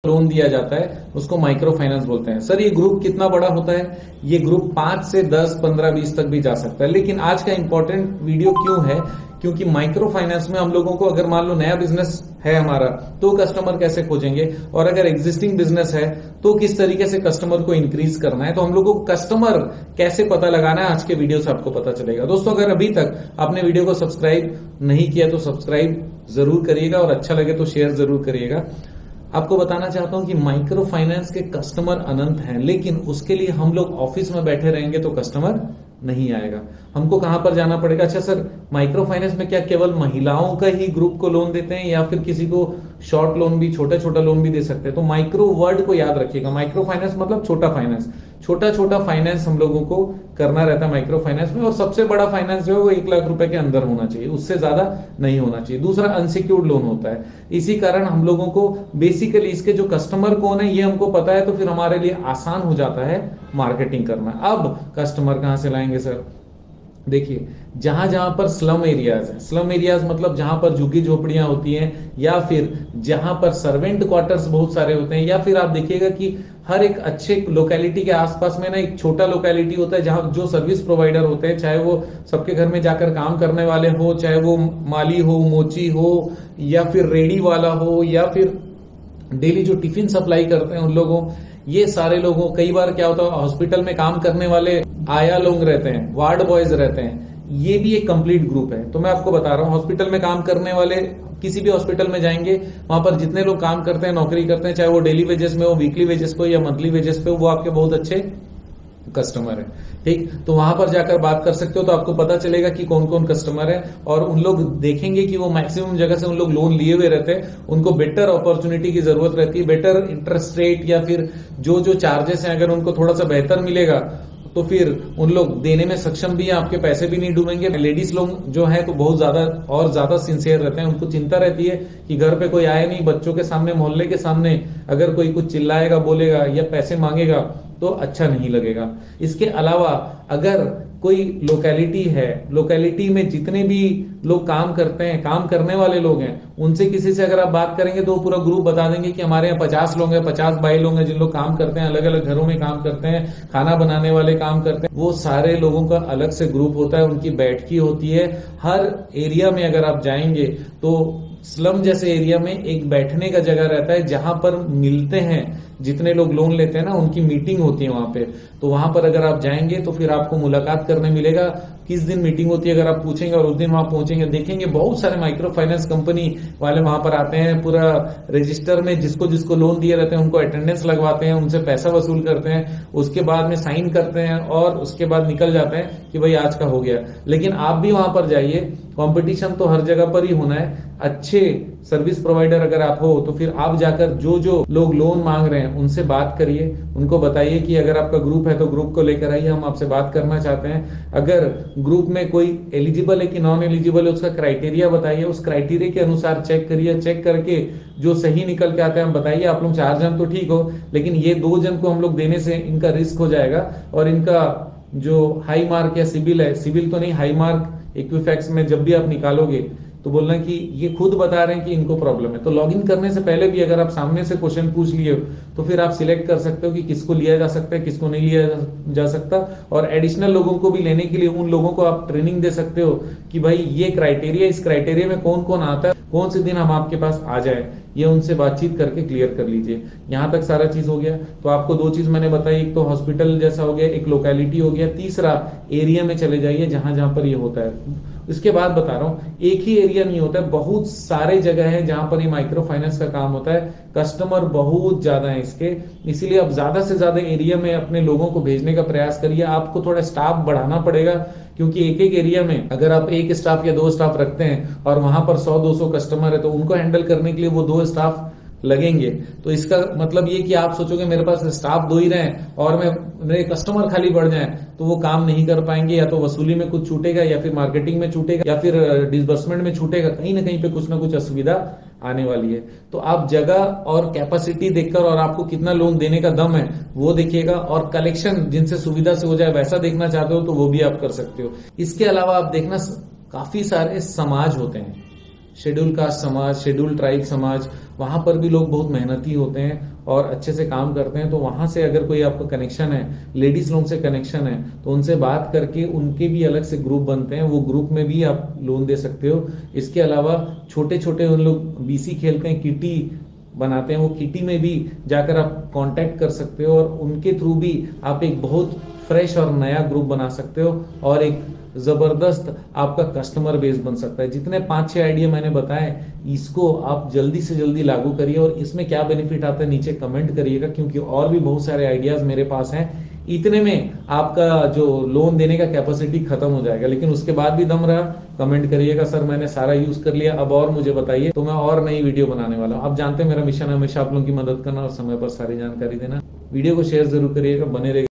Loan दिया जाता है उसको माइक्रो फाइनेंस बोलते हैं। सर ये ग्रुप कितना बड़ा होता है? ये ग्रुप 5 से 10, 15, 20 तक भी जा सकता है। लेकिन आज का इंपॉर्टेंट वीडियो क्यों है? क्योंकि माइक्रो फाइनेंस में हम लोगों को अगर मान लो नया बिजनेस है हमारा तो कस्टमर कैसे खोजेंगे, और अगर एग्जिस्टिंग बिजनेस है तो किस तरीके से कस्टमर को इंक्रीज करना है, तो हम लोगों को कस्टमर कैसे पता लगाना है आज के वीडियो से आपको पता चलेगा। दोस्तों अगर अभी तक आपने वीडियो को सब्सक्राइब नहीं किया तो सब्सक्राइब जरूर करिएगा और अच्छा लगे तो शेयर जरूर करिएगा। आपको बताना चाहता हूं कि माइक्रो फाइनेंस के कस्टमर अनंत हैं, लेकिन उसके लिए हम लोग ऑफिस में बैठे रहेंगे तो कस्टमर नहीं आएगा। हमको कहां पर जाना पड़ेगा? अच्छा सर माइक्रो फाइनेंस में क्या केवल महिलाओं का ही ग्रुप को लोन देते हैं या फिर किसी को शॉर्ट लोन भी, छोटा छोटा लोन भी दे सकते हैं? तो माइक्रो वर्ड को याद रखिएगा। माइक्रो फाइनेंस मतलब छोटा फाइनेंस, छोटा छोटा फाइनेंस हम लोगों को करना रहता है माइक्रो फाइनेंस में। और सबसे बड़ा फाइनेंस जो है वो 1 लाख रुपए के अंदर होना चाहिए, उससे ज्यादा नहीं होना चाहिए। दूसरा अनसिक्योर्ड लोन होता है। इसी कारण हम लोगों को बेसिकली इसके जो कस्टमर कौन है ये हमको पता है, तो फिर हमारे लिए आसान हो जाता है मार्केटिंग करना। अब कस्टमर कहां से लाएंगे सर? देखिए जहां जहां पर स्लम एरियाज है, स्लम एरियाज मतलब जहां पर झुग्गी झोपड़ियां होती हैं, या फिर जहां पर सर्वेंट क्वार्टर्स बहुत सारे होते हैं, या फिर आप देखिएगा कि हर एक अच्छे लोकेलिटी के आसपास में ना एक छोटा लोकेलिटी होता है जहां जो सर्विस प्रोवाइडर होते हैं, चाहे वो सबके घर में जाकर काम करने वाले हो, चाहे वो माली हो, मोची हो, या फिर रेडी वाला हो, या फिर डेली जो टिफिन सप्लाई करते हैं उन लोगों, ये सारे लोगों, कई बार क्या होता है हॉस्पिटल में काम करने वाले आया लोग रहते हैं, वार्ड बॉयज रहते हैं, ये भी एक कंप्लीट ग्रुप है। तो मैं आपको बता रहा हूं हॉस्पिटल में काम करने वाले, किसी भी हॉस्पिटल में जाएंगे वहां पर जितने लोग काम करते हैं, नौकरी करते हैं, चाहे वो डेली वेजेस में हो, वीकली वेजेस पे या मंथली वेजेस पे हो, वो आपके बहुत अच्छे कस्टमर है। ठीक, तो वहां पर जाकर बात कर सकते हो, तो आपको पता चलेगा कि कौन कौन कस्टमर है। और उन लोग देखेंगे कि वो मैक्सिमम जगह से उन लोग लोन लिए हुए रहते हैं, उनको बेटर अपॉर्चुनिटी की जरूरत रहती है, बेटर इंटरेस्ट रेट या फिर जो जो चार्जेस हैं अगर उनको थोड़ा सा बेहतर मिलेगा तो फिर उन लोग देने में सक्षम भी है, आपके पैसे भी नहीं डूबेंगे। लेडीज लोग जो है तो बहुत ज्यादा और ज्यादा सिंसियर रहते हैं, उनको चिंता रहती है कि घर पे कोई आए नहीं, बच्चों के सामने, मोहल्ले के सामने अगर कोई कुछ चिल्लाएगा, बोलेगा या पैसे मांगेगा तो अच्छा नहीं लगेगा। इसके अलावा अगर कोई लोकेलिटी है, लोकेलिटी में जितने भी लोग काम करते हैं, काम करने वाले लोग हैं, उनसे किसी से अगर आप बात करेंगे तो पूरा ग्रुप बता देंगे कि हमारे यहाँ 50 लोग हैं, 50 22 लोग हैं जिन लोग काम करते हैं, अलग अलग घरों में काम करते हैं, खाना बनाने वाले काम करते हैं। वो सारे लोगों का अलग से ग्रुप होता है, उनकी बैठकी होती है। हर एरिया में अगर आप जाएंगे तो स्लम जैसे एरिया में एक बैठने का जगह रहता है जहां पर मिलते हैं, जितने लोग लोन लेते हैं ना उनकी मीटिंग होती है वहां पे। तो वहां पर अगर आप जाएंगे तो फिर आपको मुलाकात करने मिलेगा, किस दिन मीटिंग होती है अगर आप पूछेंगे और उस दिन वहां पहुंचेंगे, देखेंगे बहुत सारे माइक्रो फाइनेंस कंपनी वाले वहां पर आते हैं, पूरा रजिस्टर में जिसको जिसको लोन दिए रहते हैं उनको अटेंडेंस लगवाते हैं, उनसे पैसा वसूल करते हैं, उसके बाद में साइन करते हैं और उसके बाद निकल जाते हैं कि भाई आज का हो गया। लेकिन आप भी वहां पर जाइए, कंपटीशन तो हर जगह पर ही होना है। अच्छे सर्विस प्रोवाइडर अगर आप हो तो फिर आप जाकर जो जो लोग लोन मांग रहे हैं उनसे बात करिए, उनको बताइए कि अगर आपका ग्रुप है तो ग्रुप को लेकर आइए, हम आपसे बात करना चाहते हैं। अगर ग्रुप में कोई एलिजिबल है कि नॉन एलिजिबल है उसका क्राइटेरिया बताइए, उस क्राइटेरिया के अनुसार चेक करिए, चेक करके जो सही निकल के आता है हम बताइए। आप लोग 4 जन तो ठीक हो, लेकिन ये 2 जन को हम लोग देने से इनका रिस्क हो जाएगा और इनका जो हाई मार्क या सिविल है, सिविल तो नहीं हाई मार्क इक्विफैक्स में जब भी आप निकालोगे तो बोलना कि ये खुद बता रहे हैं कि इनको प्रॉब्लम है। तो लॉगिन करने से पहले भी अगर आप सामने से क्वेश्चन पूछ लिए तो फिर आप सिलेक्ट कर सकते हो कि किसको लिया जा सकता है, किसको नहीं लिया जा सकता। और एडिशनल लोगों को भी लेने के लिए उन लोगों को आप ट्रेनिंग दे सकते हो कि भाई ये क्राइटेरिया, इस क्राइटेरिया में कौन कौन आता है, कौन से दिन हम आपके पास आ जाए, ये उनसे बातचीत करके क्लियर कर लीजिए। यहां तक सारा चीज हो गया। तो आपको 2 चीज मैंने बताई, एक तो हॉस्पिटल जैसा हो गया, एक लोकेलिटी हो गया, तीसरा एरिया में चले जाइए जहां जहां पर ये होता है। इसके बाद बता रहा हूं एक ही एरिया नहीं होता है, बहुत सारे जगह है जहां पर ये माइक्रो फाइनेंस का काम होता है। कस्टमर बहुत ज्यादा है इसके, इसीलिए अब ज्यादा से ज्यादा एरिया में अपने लोगों को भेजने का प्रयास करिए। आपको थोड़ा स्टाफ बढ़ाना पड़ेगा, क्योंकि एक एक एरिया में अगर आप 1 स्टाफ या 2 स्टाफ रखते हैं और वहां पर 100-200 कस्टमर है तो उनको हैंडल करने के लिए वो 2 स्टाफ लगेंगे। तो इसका मतलब ये कि आप सोचोगे मेरे पास स्टाफ 2 ही रहे और मेरे कस्टमर खाली बढ़ जाएं, तो वो काम नहीं कर पाएंगे, या तो वसूली में कुछ छूटेगा, या फिर मार्केटिंग में छूटेगा, या फिर डिसबर्समेंट में छूटेगा, कहीं ना कहीं पे कुछ ना कुछ असुविधा आने वाली है। तो आप जगह और कैपेसिटी देखकर और आपको कितना लोन देने का दम है वो देखिएगा, और कलेक्शन जिनसे सुविधा से हो जाए वैसा देखना चाहते हो तो वो भी आप कर सकते हो। इसके अलावा आप देखना काफी सारे समाज होते हैं, शेड्यूल कास्ट समाज, शेड्यूल ट्राइब समाज, वहां पर भी लोग बहुत मेहनती होते हैं और अच्छे से काम करते हैं। तो वहां से अगर कोई आपका कनेक्शन है, लेडीज लोन से कनेक्शन है, तो उनसे बात करके उनके भी अलग से ग्रुप बनते हैं, वो ग्रुप में भी आप लोन दे सकते हो। इसके अलावा छोटे छोटे उन लोग बीसी खेलते हैं, किटी बनाते हैं, वो किटी में भी जाकर आप कांटेक्ट कर सकते हो और उनके थ्रू भी आप एक बहुत फ्रेश और नया ग्रुप बना सकते हो और एक जबरदस्त आपका कस्टमर बेस बन सकता है। जितने 5-6 आइडिया मैंने बताए, इसको आप जल्दी से जल्दी लागू करिए और इसमें क्या बेनिफिट आता है नीचे कमेंट करिएगा, क्योंकि और भी बहुत सारे आइडियाज मेरे पास हैं। इतने में आपका जो लोन देने का कैपेसिटी खत्म हो जाएगा, लेकिन उसके बाद भी दम रहा, कमेंट करिएगा सर मैंने सारा यूज कर लिया, अब और मुझे बताइए, तो मैं और नई वीडियो बनाने वाला हूं। आप जानते हैं मेरा मिशन है हमेशा आप लोगों की मदद करना और समय पर सारी जानकारी देना। वीडियो को शेयर जरूर करिएगा, बने रहिए।